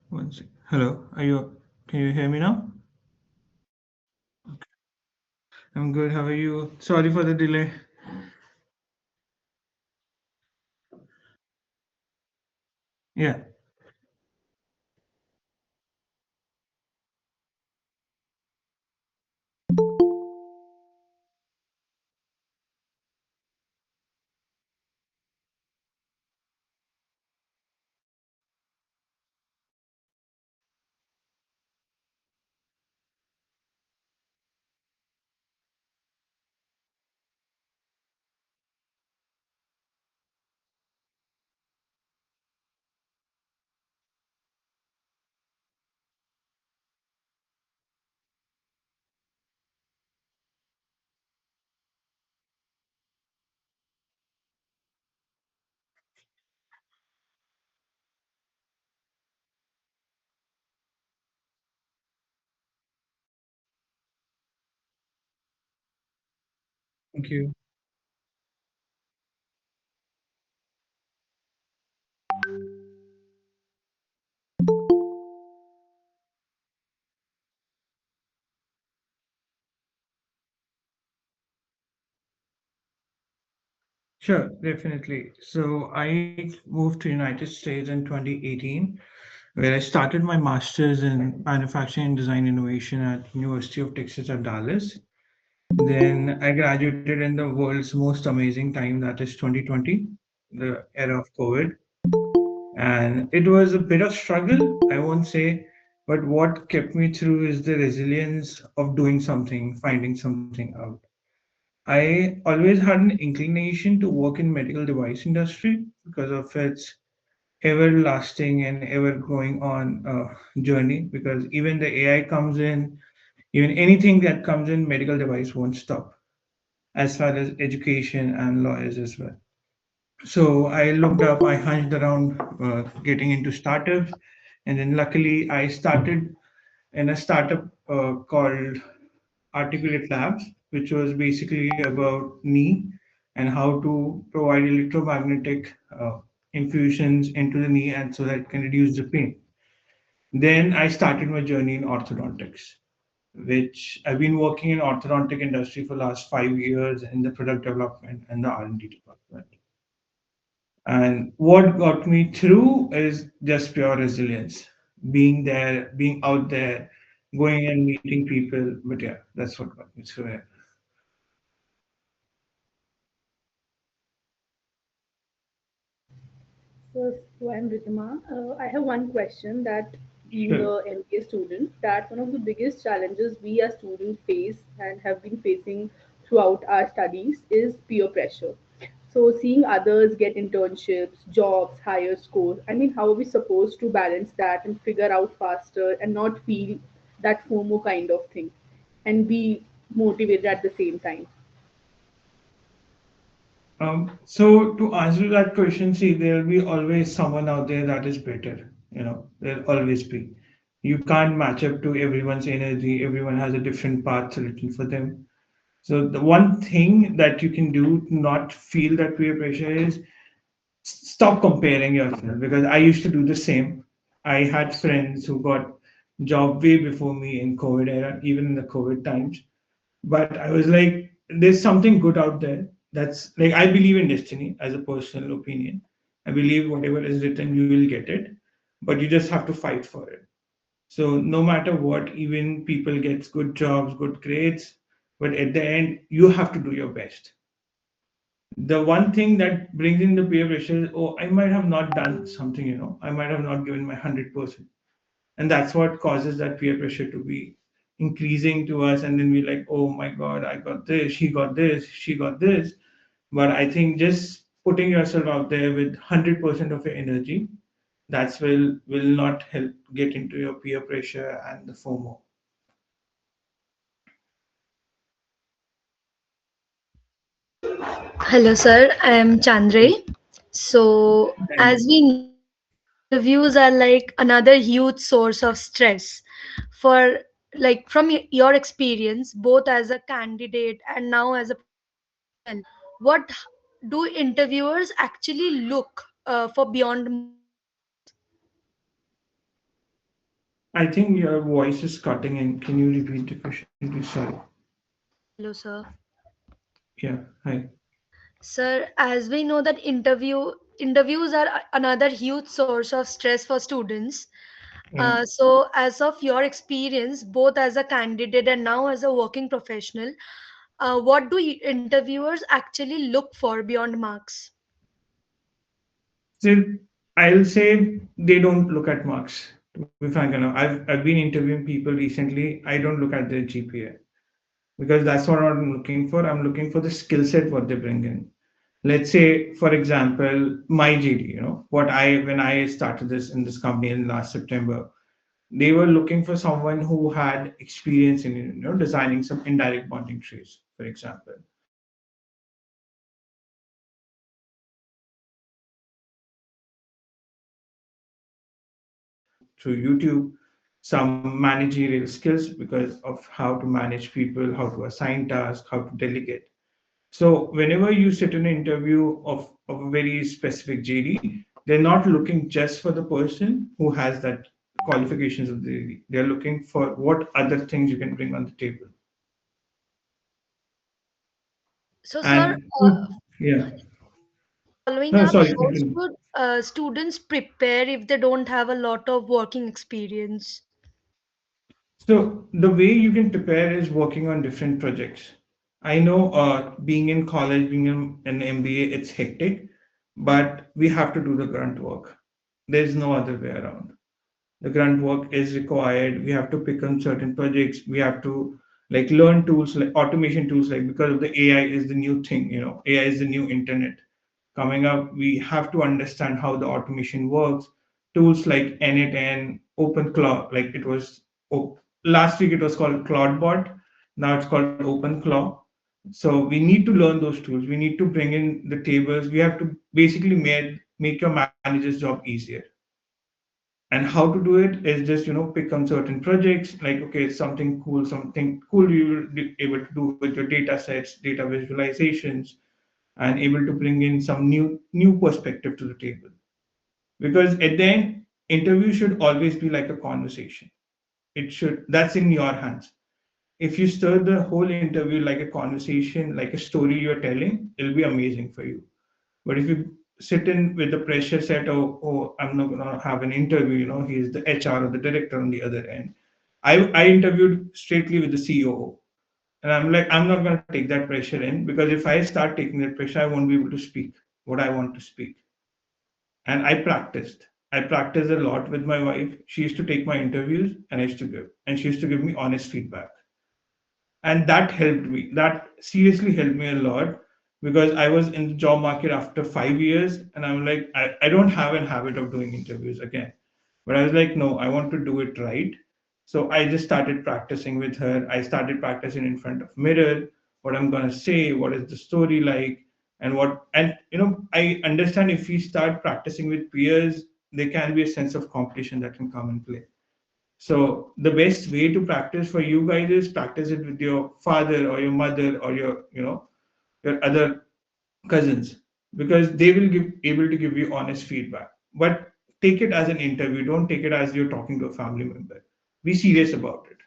One sec. Hello, are you? Can you hear me now? I'm good. How are you? Sorry for the delay. Yeah. Thank you. Sure, definitely. So I moved to United States in 2018, where I started my master's in manufacturing and design innovation at University of Texas at Dallas. Then I graduated in the world's most amazing time, that is 2020, the era of COVID. And it was a bit of struggle, I won't say, but what kept me through is the resilience of doing something, finding something out. I always had an inclination to work in medical device industry because of its everlasting and ever going on journey, because even the AI comes in, even anything that comes in, medical device won't stop, as far as education and lawyers as well. So I looked up, I hunched around getting into startups, and then luckily I started in a startup called Articulate Labs, which was basically about knee and how to provide electromagnetic infusions into the knee and so that it can reduce the pain. Then I started my journey in orthodontics, which I've been working in orthodontic industry for last 5 years in the product development and the R&D department. And what got me through is just pure resilience, being there, being out there, going and meeting people. But yeah, that's what got me through it. So I'm Ritima. I have one question that being Sure. a MBA student, that one of the biggest challenges we as students face and have been facing throughout our studies is peer pressure. So seeing others get internships, jobs, higher scores, I mean, how are we supposed to balance that and figure out faster and not feel that FOMO kind of thing and be motivated at the same time? So to answer that question, see, there'll be always someone out there that is better. There'll always be. You can't match up to everyone's energy. Everyone has a different path written for them. So the one thing that you can do to not feel that peer pressure is stop comparing yourself, because I used to do the same. I had friends who got job way before me in COVID era, even in the COVID times. But I was like, there's something good out there. That's like, I believe in destiny as a personal opinion. I believe whatever is written, you will get it, but you just have to fight for it. So no matter what, even people gets good jobs, good grades, but at the end, you have to do your best. The one thing that brings in the peer pressure is, oh, I might have not done something, I might have not given my 100%. And that's what causes that peer pressure to be increasing to us. And then we're like, oh my God, I got this, he got this, she got this. But I think just putting yourself out there with 100% of your energy, that's will not help get into your peer pressure and the FOMO. Hello, sir. I am Chandre. So, as we know, interviews are like another huge source of stress. For like from your experience, both as a candidate and now as a professional as well, what do interviewers actually look for beyond marks? I think your voice is cutting in. Can you repeat the question, please? Sorry. Hello, sir. Yeah. Hi. Sir, as we know that interviews are another huge source of stress for students. Yeah. So, as of your experience, both as a candidate and now as a working professional, what do interviewers actually look for beyond marks? So I'll say they don't look at marks. To be frank, I've been interviewing people recently. I don't look at their GPA because that's what I'm looking for. I'm looking for the skill set what they bring in. Let's say, for example, my JD. What I when I started this in this company in last September, they were looking for someone who had experience in designing some indirect bonding trees, for example. Through YouTube, some managerial skills because of how to manage people, how to assign tasks, how to delegate. So whenever you sit in an interview of a very specific JD, they're not looking just for the person who has that qualifications of the JD. They're looking for what other things you can bring on the table. So, sir, And yeah, following no, up, sorry, how continue. should students prepare if they don't have a lot of working experience? So the way you can prepare is working on different projects. I know being in college, being in an MBA, it's hectic, but we have to do the grunt work. There's no other way around. The grunt work is required. We have to pick on certain projects. We have to like learn tools like automation tools, like because of the AI is the new thing. AI is the new internet coming up. We have to understand how the automation works. Tools like N8N, OpenClaw, like it was last week it was called CloudBot. Now it's called OpenClaw. So we need to learn those tools. We need to bring in the tables. We have to basically make your manager's job easier. And how to do it is just pick on certain projects, like okay, something cool you will be able to do with your data sets, data visualizations, and able to bring in some new perspective to the table. Because at the end, interview should always be like a conversation. That's in your hands. If you stir the whole interview like a conversation, like a story you're telling, it'll be amazing for you. But if you sit in with the pressure set, oh, I'm not going to have an interview, he's the HR or the director on the other end. I interviewed straightly with the COO. And I'm like, I'm not going to take that pressure in, because if I start taking that pressure, I won't be able to speak what I want to speak. And I practiced. I practiced a lot with my wife. She used to take my interviews and she used to give me honest feedback. And that helped me. That seriously helped me a lot, because I was in the job market after 5 years, and I'm like, I don't have a habit of doing interviews again. But I was like, no, I want to do it right. So I just started practicing with her. I started practicing in front of mirror, what I'm gonna say, what is the story like, and I understand if we start practicing with peers, there can be a sense of competition that can come and play. So the best way to practice for you guys is practice it with your father or your mother or your other cousins, because they will give able to give you honest feedback. But take it as an interview. Don't take it as you're talking to a family member. Be serious about it,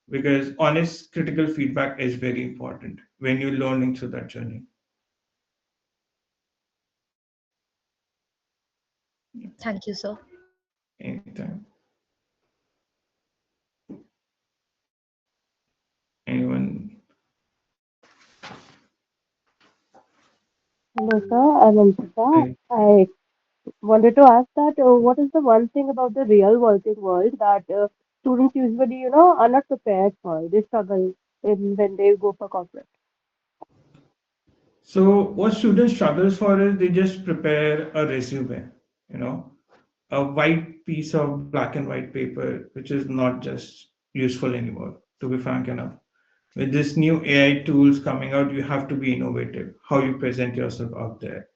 because honest critical feedback is very important when you're learning through that journey. Thank you, sir. Anytime. Anyone? Hello, sir. I'm Anshika. Hi. I wanted to ask that what is the one thing about the real working world that students usually, are not prepared for? They struggle when they go for corporate. So what students struggles for is they just prepare a resume, you know, a white piece of black and white paper, which is not just useful anymore, to be frank enough. With this new AI tools coming out, you have to be innovative, how you present yourself out there.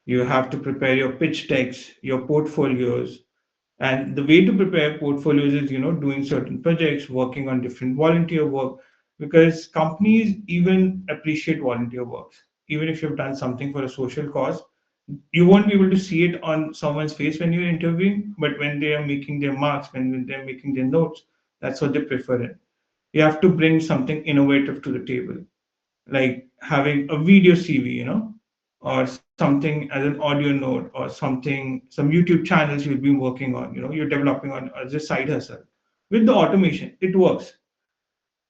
You have to prepare your pitch decks, your portfolios. And the way to prepare portfolios is, doing certain projects, working on different volunteer work, because companies even appreciate volunteer works. Even if you've done something for a social cause, You won't be able to see it on someone's face when you're interviewing, but when they are making their marks, when they're making their notes, that's what they prefer it. You have to bring something innovative to the table, like having a video CV, or something as an audio note, or something, some YouTube channels you've been working on, you're developing on as a side hustle. With the automation, it works.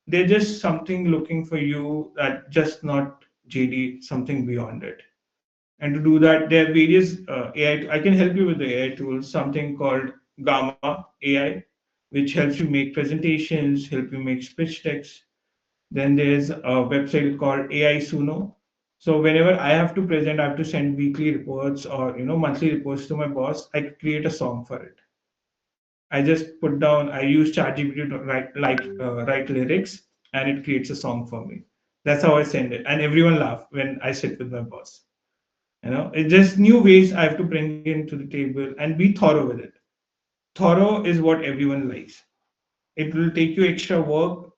They're just something looking for you, that just not JD, something beyond it. And to do that, there are various AI. I can help you with the AI tools, something called Gamma AI, which helps you make presentations, help you make speech text. Then there's a website called AI Suno. So whenever I have to present, I have to send weekly reports or monthly reports to my boss. I create a song for it. I just put down. I use ChatGPT to write lyrics, and it creates a song for me. That's how I send it, and everyone laugh when I sit with my boss. It's just new ways I have to bring into the table and be thorough with it. Thorough is what everyone likes. It will take you extra work.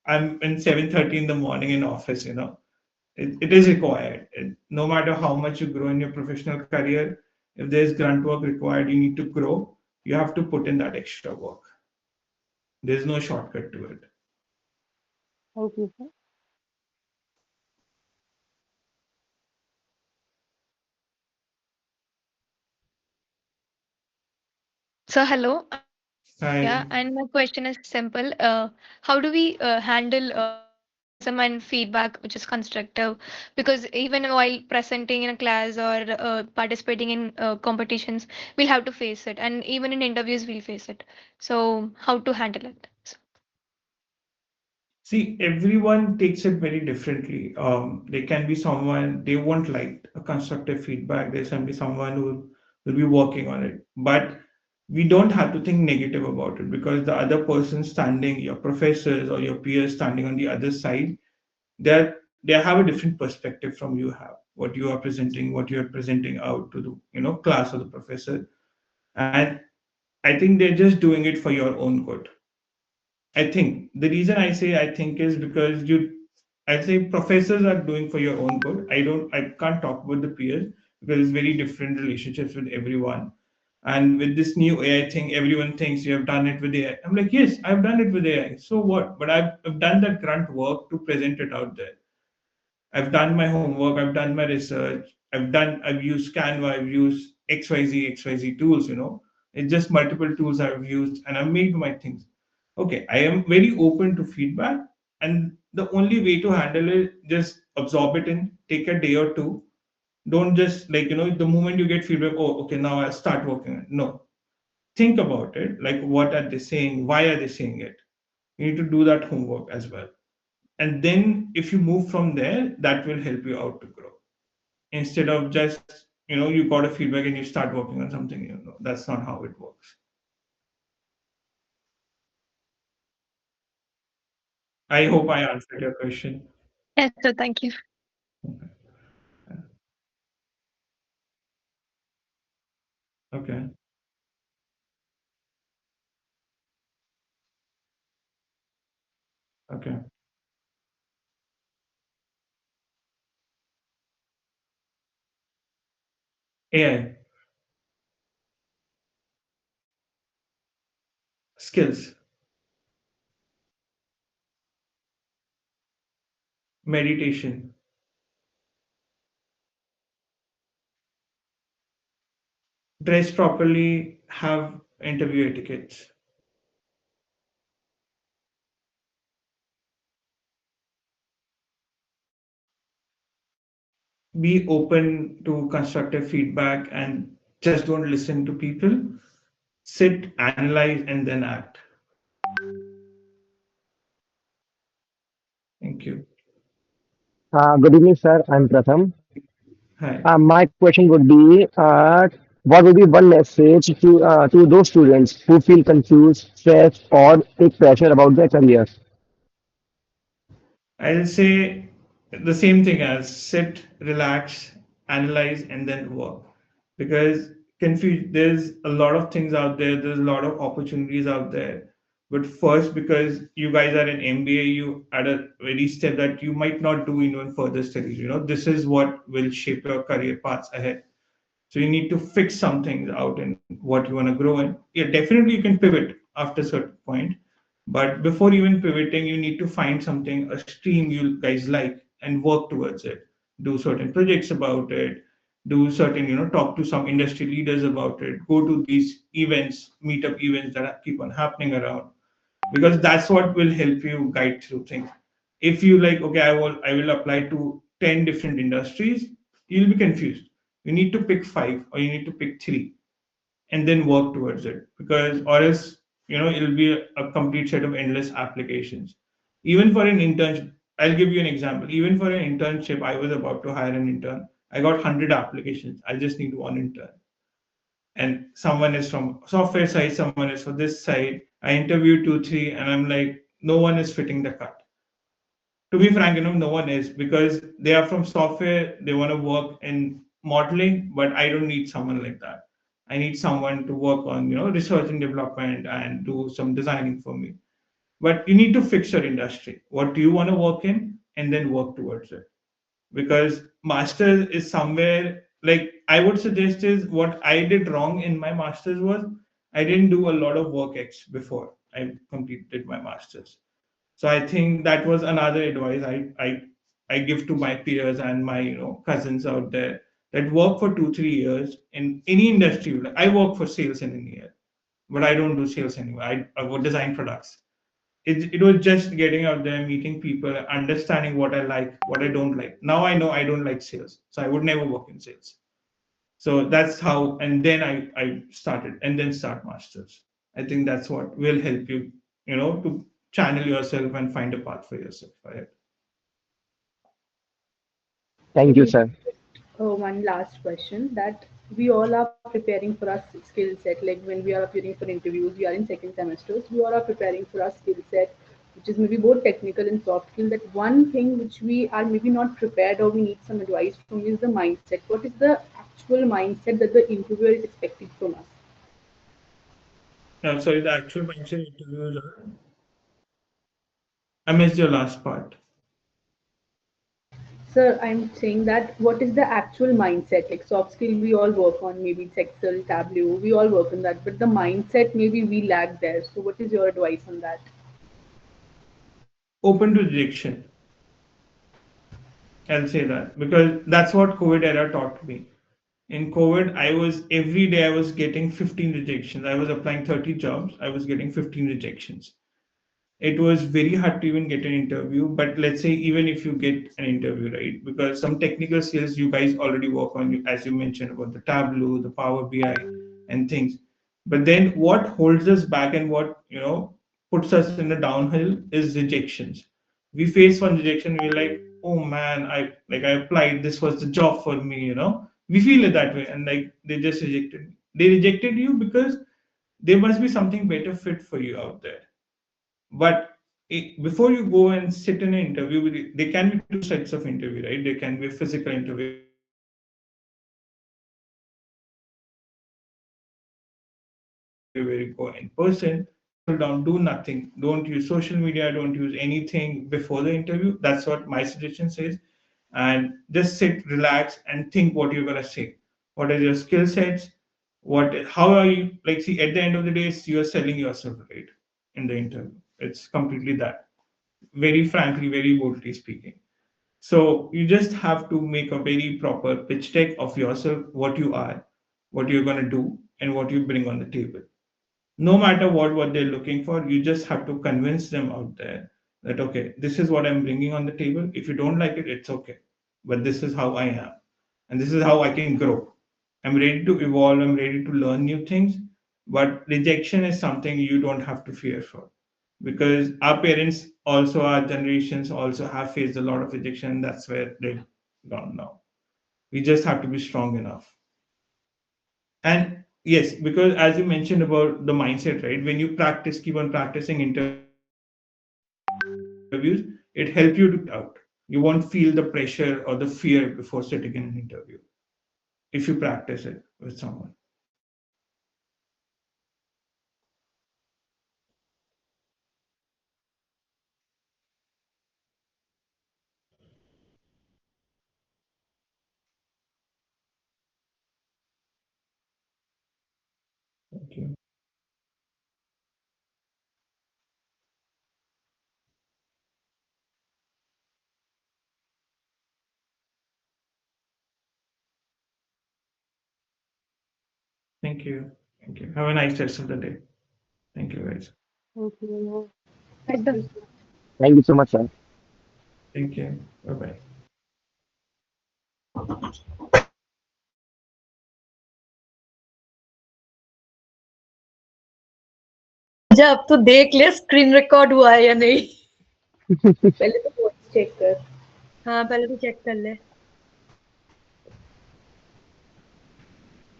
I'm in 7:30 in the morning in office. It is required. No matter how much you grow in your professional career, if there's grunt work required, you need to grow. You have to put in that extra work. There's no shortcut to it. Thank you, sir. So, hello, I'm Hi. Priya, and my question is simple. How do we handle criticism and feedback which is constructive? Because even while presenting in a class or participating in competitions, we'll have to face it, and even in interviews, we'll face it. So, how to handle it? See, everyone takes it very differently. There can be someone they won't like a constructive feedback. There can be someone who will be working on it. But we don't have to think negative about it, because the other person standing, your professors or your peers standing on the other side, they have a different perspective from you have. What you are presenting, what you are presenting out to the class or the professor. And I think they're just doing it for your own good. I think the reason I say I think is because I say professors are doing for your own good. I can't talk about the peers, because it's very different relationships with everyone. And with this new AI thing, everyone thinks you have done it with AI. I'm like, yes, I've done it with AI. So what? But I've done that grunt work to present it out there. I've done my homework, I've done my research, I've used Canva, I've used XYZ tools, It's just multiple tools I've used, and I've made my things. Okay, I am very open to feedback, and the only way to handle it, just absorb it in, take a day or two. Don't just like, the moment you get feedback, oh, okay, now I'll start working on it. No. Think about it, like what are they saying? Why are they saying it? You need to do that homework as well. And then if you move from there, that will help you out to grow, instead of just you got a feedback and you start working on something. That's not how it works. I hope I answered your question. Yes, so thank you. Okay. Okay. AI skills, meditation, dress properly, have interview etiquettes, be open to constructive feedback, and just don't listen to people. Sit, analyze, and then act. Thank you. Good evening, sir. I'm Pratham. Hi. My question would be, what would be one message to those students who feel confused, stressed, or take pressure about their career? I'll say the same thing as sit, relax, analyze, and then work. Because there's a lot of things out there, there's a lot of opportunities out there. But first, because you guys are in MBA, you at a very step that you might not do even further studies. This is what will shape your career paths ahead. So you need to fix some things out in what you want to grow in. Yeah, definitely you can pivot after a certain point, but before even pivoting, you need to find something, a stream you guys like, and work towards it. Do certain projects about it. Do certain, talk to some industry leaders about it. Go to these events, meetup events that keep on happening around, because that's what will help you guide through things. If you like, okay, I will apply to 10 different industries, you'll be confused. You need to pick five, or you need to pick three, and then work towards it, because or else it'll be a complete set of endless applications. Even for an internship, I'll give you an example. Even for an internship, I was about to hire an intern. I got 100 applications. I just need one intern, and someone is from software side, someone is for this side. I interviewed two three, and I'm like, no one is fitting the cut. To be frank, no one is, because they are from software, they want to work in modeling, but I don't need someone like that. I need someone to work on research and development and do some designing for me. But you need to fix your industry, what do you want to work in, and then work towards it. Because masters is somewhere, like, I would suggest, is what I did wrong in my masters was I didn't do a lot of work X before I completed my masters. So I think that was another advice I give to my peers and my cousins out there, that work for 2 3 years in any industry. Like, I work for sales in India, but I don't do sales anymore. I would design products. It was just getting out there, meeting people, understanding what I like, what I don't like. Now I know I don't like sales, so I would never work in sales. So that's how, and then I started, and then start masters. I think that's what will help you, to channel yourself and find a path for yourself. Right? Thank you, Okay, sir. one last question, that we all are preparing for our skill set. Like when we are appearing for interviews, we are in second semesters, we all are preparing for our skill set, which is maybe both technical and soft skill. That one thing which we are maybe not prepared, or we need some advice from, is the mindset. What is the actual mindset that the interviewer is expecting from us? Now, sorry, the actual mindset interviews. I missed your last part. Sir, I'm saying that what is the actual mindset? Like soft skill, we all work on, maybe it's Excel, Tableau, we all work on that, but the mindset, maybe we lack there. So, what is your advice on that? Open to rejection. I'll say that, because that's what COVID era taught me. In COVID, I was every day I was getting 15 rejections. I was applying 30 jobs. I was getting 15 rejections. It was very hard to even get an interview. But let's say, even if you get an interview, right? Because some technical skills you guys already work on, as you mentioned about the Tableau, the Power BI, and things. But then what holds us back, and what puts us in the downhill, is rejections. We face one rejection, we're like, oh man, I applied, this was the job for me. We feel it that way, and like, they just rejected me. They rejected you because there must be something better fit for you out there. But before you go and sit in an interview there can be two sets of interview, right? There can be a physical interview where you go in person, and there can be a virtual interview where you go in. Physical interview, sit yourself down, do nothing, don't use social media, don't use anything before the interview. That's what my suggestion says. And just sit, relax, and think what you're going to say. What are your skill sets? How are you, like, see, at the end of the day, you're selling yourself, right? In the interview, it's completely that, very frankly, very boldly speaking. So you just have to make a very proper pitch deck of yourself, what you are, what you're going to do, and what you bring on the table. No matter what they're looking for, you just have to convince them out there that, okay, this is what I'm bringing on the table. If you don't like it, it's okay, but this is how I am, and this is how I can grow. I'm ready to evolve, I'm ready to learn new things. But rejection is something you don't have to fear for, because our parents also, our generations also have faced a lot of rejection. That's where they've gone now. We just have to be strong enough. And yes, because as you mentioned about the mindset, right? When you practice, keep on practicing interviews, it helps you to get out. You won't feel the pressure or the fear before sitting in an interview if you practice it with someone. Thank you. Thank you. Have a nice rest of the day. Thank you, guys. Thank you. Thank you. Thank you so much, sir. Thank you. Bye bye. जा अब तो देख ले screen record हुआ है या नहीं. पहले तो वॉइस चेक कर. हाँ पहले तो चेक कर ले.